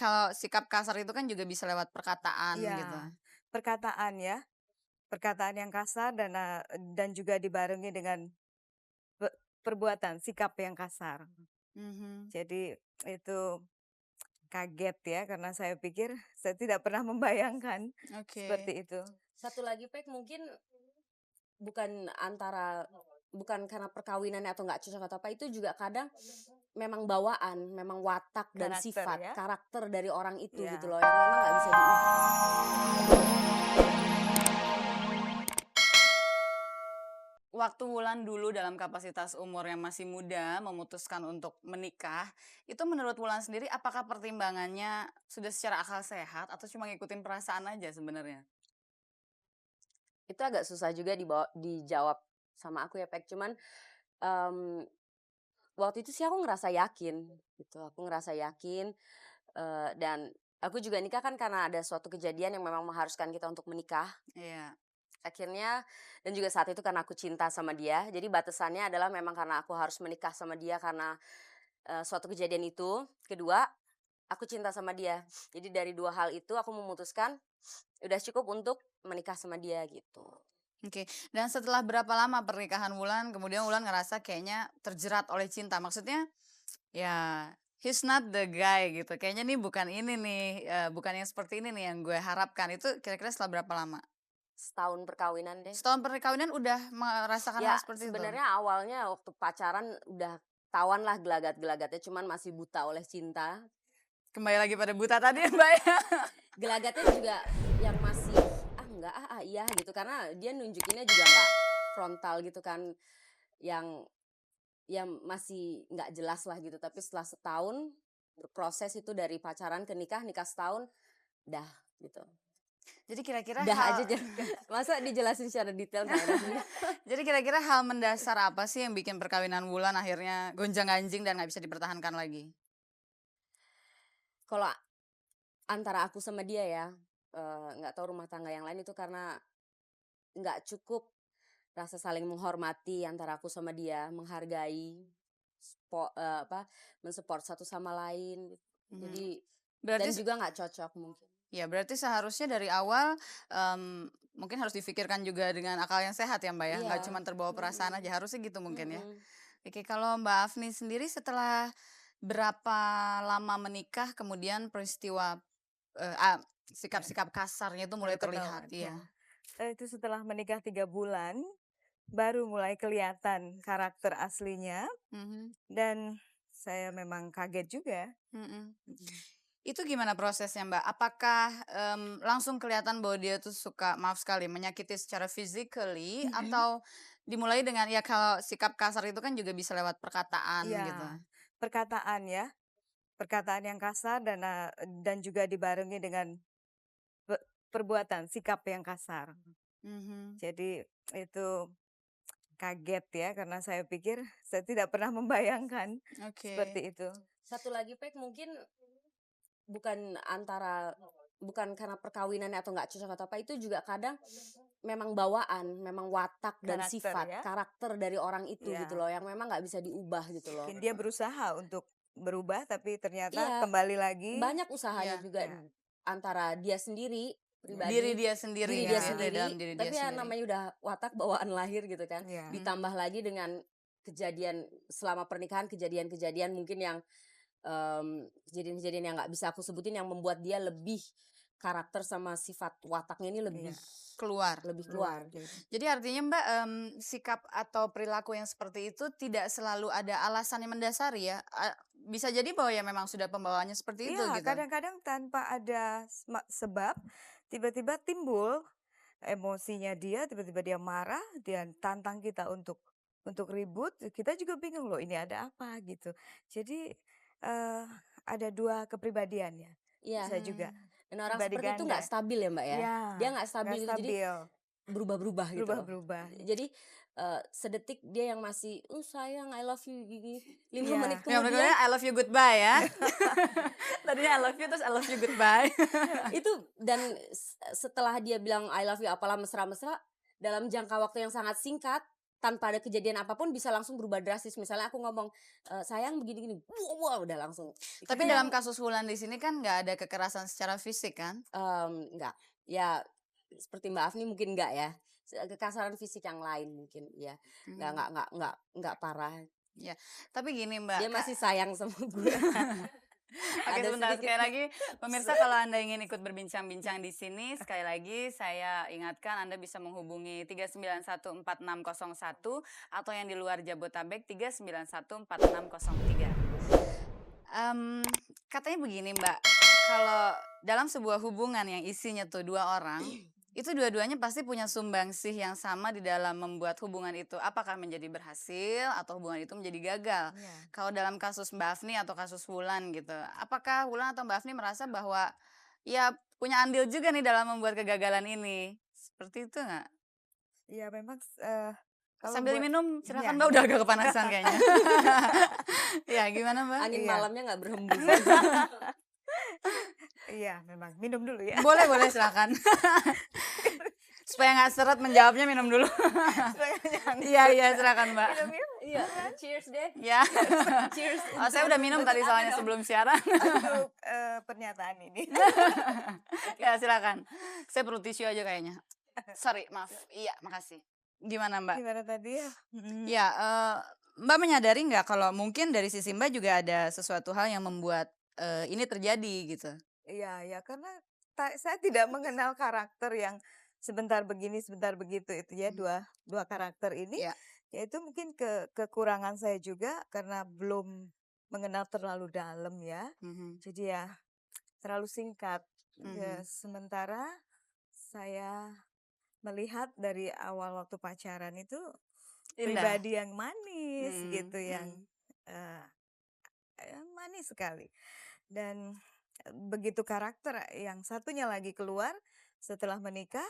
kalau sikap kasar itu kan juga bisa lewat perkataan gitu. Iya, perkataan ya, perkataan yang kasar dan juga dibarengi dengan perbuatan, sikap yang kasar. Mhm, Jadi itu kaget ya, karena saya pikir saya tidak pernah membayangkan oke. seperti itu. Satu lagi Pek, mungkin bukan antara bukan karena perkawinannya atau nggak cocok atau apa, itu juga kadang memang bawaan, memang watak dan Karakter sifat, ya. karakter dari orang itu gitu Ya. loh, yang memang nggak bisa diubah. Waktu Wulan dulu dalam kapasitas umur yang masih muda memutuskan untuk menikah, itu menurut Wulan sendiri apakah pertimbangannya sudah secara akal sehat atau cuma ngikutin perasaan aja sebenarnya? Itu agak susah juga dijawab sama aku ya Pek, cuman, mmm, waktu itu sih aku ngerasa yakin gitu, aku ngerasa yakin, dan aku juga nikah kan karena ada suatu kejadian yang memang mengharuskan kita untuk menikah. Iya. Akhirnya dan juga saat itu karena aku cinta sama dia, jadi batasannya adalah memang karena aku harus menikah sama dia karena, suatu kejadian itu. Kedua, aku cinta sama dia. Jadi dari 2 hal itu aku memutuskan, udah cukup untuk menikah sama dia gitu. Oke, dan setelah berapa lama pernikahan Wulan, kemudian Wulan ngerasa kayaknya terjerat oleh cinta? Maksudnya, ya he's not the guy gitu, kayaknya nih bukan ini nih, bukan yang seperti ini nih yang gue harapkan, itu kira-kira setelah berapa lama? Setahun perkawinan deh. Setahun perkawinan udah merasakan hal Ya seperti itu? sebenarnya awalnya waktu pacaran udah tawan lah gelagat-gelagatnya, cuman masih buta oleh cinta. Kembali lagi pada buta tadi ya, Mbak, ya? Gelagatnya juga yang masih, "Ah enggak ah, ah iya," gitu, karena dia nunjukinnya juga nggak frontal gitu kan, yang masih nggak jelas lah gitu. Tapi setelah setahun berproses itu dari pacaran ke nikah, nikah setahun, dah gitu. Jadi kira-kira Dah hal aja masa dijelasin secara detail nggak enak juga. jadi kira-kira hal mendasar apa sih yang bikin perkawinan Wulan akhirnya gonjang-ganjing dan nggak bisa dipertahankan lagi? Kalau antara aku sama dia ya, nggak tahu rumah tangga yang lain itu karena nggak cukup rasa saling menghormati antara aku sama dia, menghargai, men-support satu sama lain gitu. Mhm. Jadi Berarti dan juga nggak cocok mungkin. ya berarti seharusnya dari awal, mungkin harus difikirkan juga dengan akal yang sehat ya, Mbak, ya? Nggak Iya, cuma terbawa perasaan aja, mhm, harusnya gitu mungkin ya? mhm. Oke, kalau Mbak Afni sendiri setelah berapa lama menikah kemudian peristiwa, sikap-sikap kasarnya itu mulai Baru terlihat? ketahuan ya. Iya. Itu setelah menikah 3 bulan, baru mulai kelihatan karakter aslinya Mhm, dan saya memang kaget juga. mhm. Mhm. Itu gimana prosesnya, Mbak? Apakah, langsung kelihatan bahwa dia tuh suka maaf sekali, menyakiti secara physically atau dimulai dengan ya kalau sikap kasar itu kan juga bisa lewat perkataan gitu? Iya, perkataan ya, perkataan yang kasar dan juga dibarengi dengan perbuatan, sikap yang kasar. Mhm, Jadi itu kaget ya, karena saya pikir saya tidak pernah membayangkan oke. seperti itu. Satu lagi Pek, mungkin bukan antara bukan karena perkawinannya atau nggak cocok atau apa, itu juga kadang memang bawaan, memang watak dan Karakter sifat, ya. karakter dari orang itu gitu Ya, loh, yang memang nggak bisa diubah gitu loh. mungkin dia berusaha untuk berubah tapi ternyata Iya, kembali lagi. banyak usahanya Ya, juga Ya, antara dia sendiri, ya, diri pribadi, dia sendiri diri dia gitu ya, ya, dari dalam sendiri, diri dia tapi ya sendiri. namanya udah watak bawaan lahir gitu kan, ya. Mhm, ditambah lagi dengan kejadian selama pernikahan, kejadian-kejadian mungkin yang, kejadian-kejadian yang nggak bisa aku sebutin yang membuat dia lebih karakter sama sifat wataknya ini lebih Iya, keluar. lebih keluar keluar. gitu. Jadi artinya Mbak, sikap atau perilaku yang seperti itu tidak selalu ada alasan yang mendasari ya? Bisa jadi bahwa ya memang sudah pembawaannya seperti itu Iya, gitu? kadang-kadang tanpa ada sebab, tiba-tiba timbul emosinya dia, tiba-tiba dia marah, dia tantang kita untuk ribut, kita juga bingung loh ini ada apa gitu. Jadi eh, ada 2 kepribadian ya, Iya, bisa juga Mmm, dan orang pribadi seperti itu nggak ganda. stabil ya, Mbak, ya. Ya, Dia nggak nggak stabil gitu, jadi stabil, berubah-berubah gitu loh. berubah-berubah. Jadi, sedetik dia yang masih, sayang, I love you," gini, 5 menit Iya, yang kemudian berikutnya I love you goodbye ya? Tadinya I love you terus I love you goodbye. itu dan setelah dia bilang I love you apalah mesra-mesra, dalam jangka waktu yang sangat singkat, tanpa ada kejadian apapun bisa langsung berubah drastis. Misalnya aku ngomong, "Sayang begini-gini," wow, udah langsung. Tapi Kita dalam yang kasus Wulan di sini kan nggak ada kekerasan secara fisik kan? enggak, ya seperti Mbak Afni mungkin enggak ya, kekasaran fisik yang lain mungkin, ya. Enggak Mhm, enggak enggak enggak enggak parah. iya. Tapi gini Mbak, Dia masih sayang sama gue. oke Ada sebentar, sedikit sekali lagi pemirsa kalau Anda ingin ikut berbincang-bincang di sini, sekali lagi saya ingatkan Anda bisa menghubungi 3914601 atau yang di luar Jabotabek 3914603. Mmm, Katanya begini Mbak, kalau dalam sebuah hubungan yang isinya tuh 2 orang, itu dua-duanya pasti punya sumbangsih yang sama di dalam membuat hubungan itu, apakah menjadi berhasil atau hubungan itu menjadi gagal. Iya. Kalau dalam kasus Mbak Afni atau kasus Wulan gitu, apakah Wulan atau Mbak Afni merasa bahwa, ya punya andil juga nih dalam membuat kegagalan ini? Seperti itu nggak? Iya memang kalau Sambil buat minum iya silakan Mbak, udah iya. agak kepanasan kayaknya. Iya gimana Mbak? angin Iya. malamnya nggak berhembus. Iya memang, minum dulu ya. Boleh boleh silakan. Supaya nggak seret menjawabnya minum dulu. Supaya jangan Iya iya silakan Mbak. minum ya. Iya, cheers deh. Ya. Cheers Oh, saya udah minum tadi untuk apa soalnya dong? sebelum siaran. Untuk pernyataan ini. Ya silakan. Saya perlu tisu aja kayaknya. Sorry, maaf. Iya, makasih. Gimana Mbak? Gimana tadi ya? Ya, Mbak menyadari nggak kalau mungkin dari sisi Mbak juga ada sesuatu hal yang membuat ini terjadi gitu? Iya ya karena saya tidak mengenal karakter yang sebentar begini sebentar begitu itu ya, Mhm. dua karakter ini, Iya. yaitu mungkin kekurangan saya juga karena belum mengenal terlalu dalam ya. Mhm. Jadi ya terlalu singkat. Mhm. Sementara saya melihat dari awal waktu pacaran itu Indah. pribadi yang manis Mhm, gitu, yang mhm. eh, manis sekali. Dan begitu karakter yang satunya lagi keluar setelah menikah,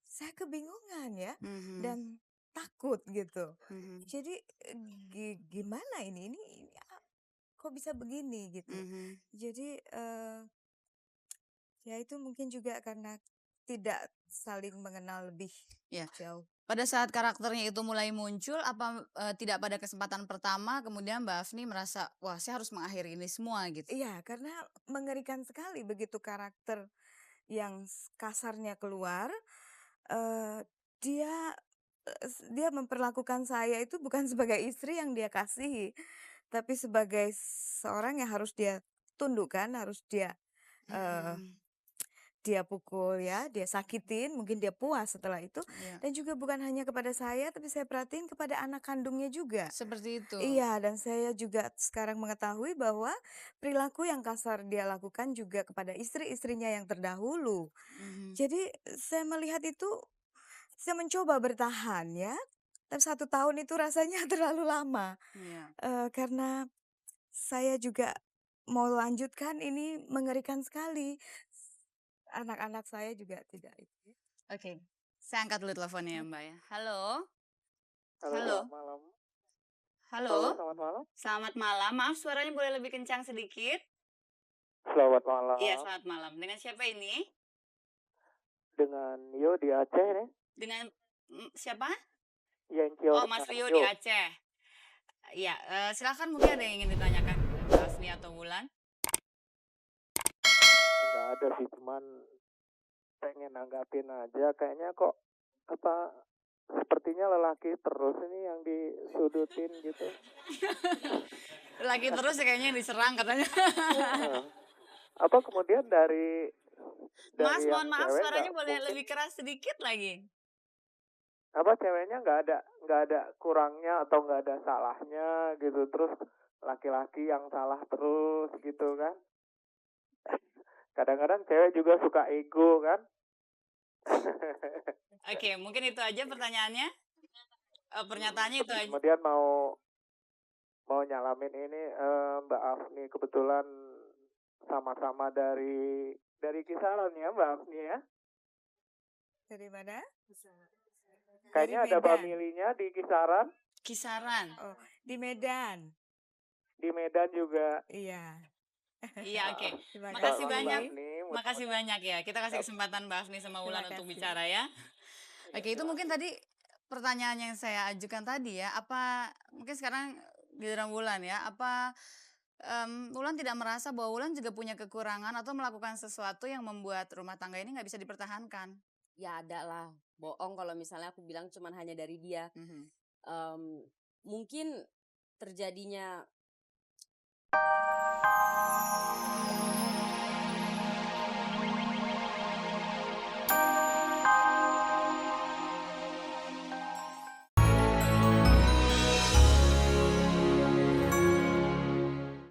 saya kebingungan ya Mhm, dan takut gitu. mhm, Jadi gimana ini kok bisa begini gitu. mhm. Jadi ya itu mungkin juga karena tidak saling mengenal lebih Iya. jauh. Pada saat karakternya itu mulai muncul, apa, tidak pada kesempatan pertama kemudian Mbak Afni merasa, "Wah, saya harus mengakhiri ini semua," gitu? Iya, karena mengerikan sekali begitu karakter yang kasarnya keluar, eee, dia, dia memperlakukan saya itu bukan sebagai istri yang dia kasihi, tapi sebagai seorang yang harus dia tundukkan, harus eee, Mhm, dia pukul ya, dia sakitin, mungkin dia puas setelah itu, iya. dan juga bukan hanya kepada saya, tapi saya perhatiin kepada anak kandungnya juga. Seperti itu. Iya, dan saya juga sekarang mengetahui bahwa perilaku yang kasar dia lakukan juga kepada istri-istrinya yang terdahulu. Mhm, Jadi saya melihat itu, saya mencoba bertahan ya, tapi 1 tahun itu rasanya terlalu lama. iya. Karena saya juga mau lanjutkan ini mengerikan sekali. Anak-anak saya juga tidak itu ya. Oke, saya angkat dulu teleponnya ya, Mbak, ya. Halo? Halo, Halo? selamat malam. Halo? Halo, selamat malam. Selamat malam, maaf suaranya boleh lebih kencang sedikit? Selamat Iya, malam. selamat malam. Dengan siapa ini? Dengan Yo di Aceh nih. Dengan siapa? Yengkio Oh, Mas dengan Rio di Yo. Aceh. Iya, silakan mungkin ada yang ingin ditanyakan kepada Mbak Afni atau Wulan? Enggak ada sih, cuman pengen nanggapin aja. Kayaknya kok apa sepertinya lelaki terus ini yang disudutin gitu. Lagi terus ya kayaknya yang diserang katanya. Heeh. Apa kemudian dari Mas, yang mohon maaf cewek suaranya nggak boleh mungkin lebih keras sedikit lagi. apa ceweknya nggak ada kurangnya atau nggak ada salahnya gitu, terus laki-laki yang salah terus gitu kan. Kadang-kadang cewek juga suka ego kan. Oke, mungkin itu aja pertanyaannya. Pernyataannya itu Terus aja. kemudian mau mau nyalamin ini Mbak Afni kebetulan sama-sama dari kisaran ya Mbak Afni ya. Dari mana? Dari Kayaknya ada Medan. familinya di kisaran, Kisaran. Oh, di Medan. di Medan juga. Iya. Iya, oke. Terima Makasih Mbak banyak. Afni, Makasih banyak ya. Kita kasih mudah-mudahan kesempatan Mbak Afni sama Terima Wulan untuk kasih. bicara ya. ya, Oke, itu mungkin silahkan. tadi pertanyaan yang saya ajukan tadi ya, apa mungkin sekarang giliran Wulan ya, apa Wulan tidak merasa bahwa Wulan juga punya kekurangan atau melakukan sesuatu yang membuat rumah tangga ini nggak bisa dipertahankan? Ya ada lah, bohong kalau misalnya aku bilang cuman hanya dari dia. Mhm. Mungkin terjadinya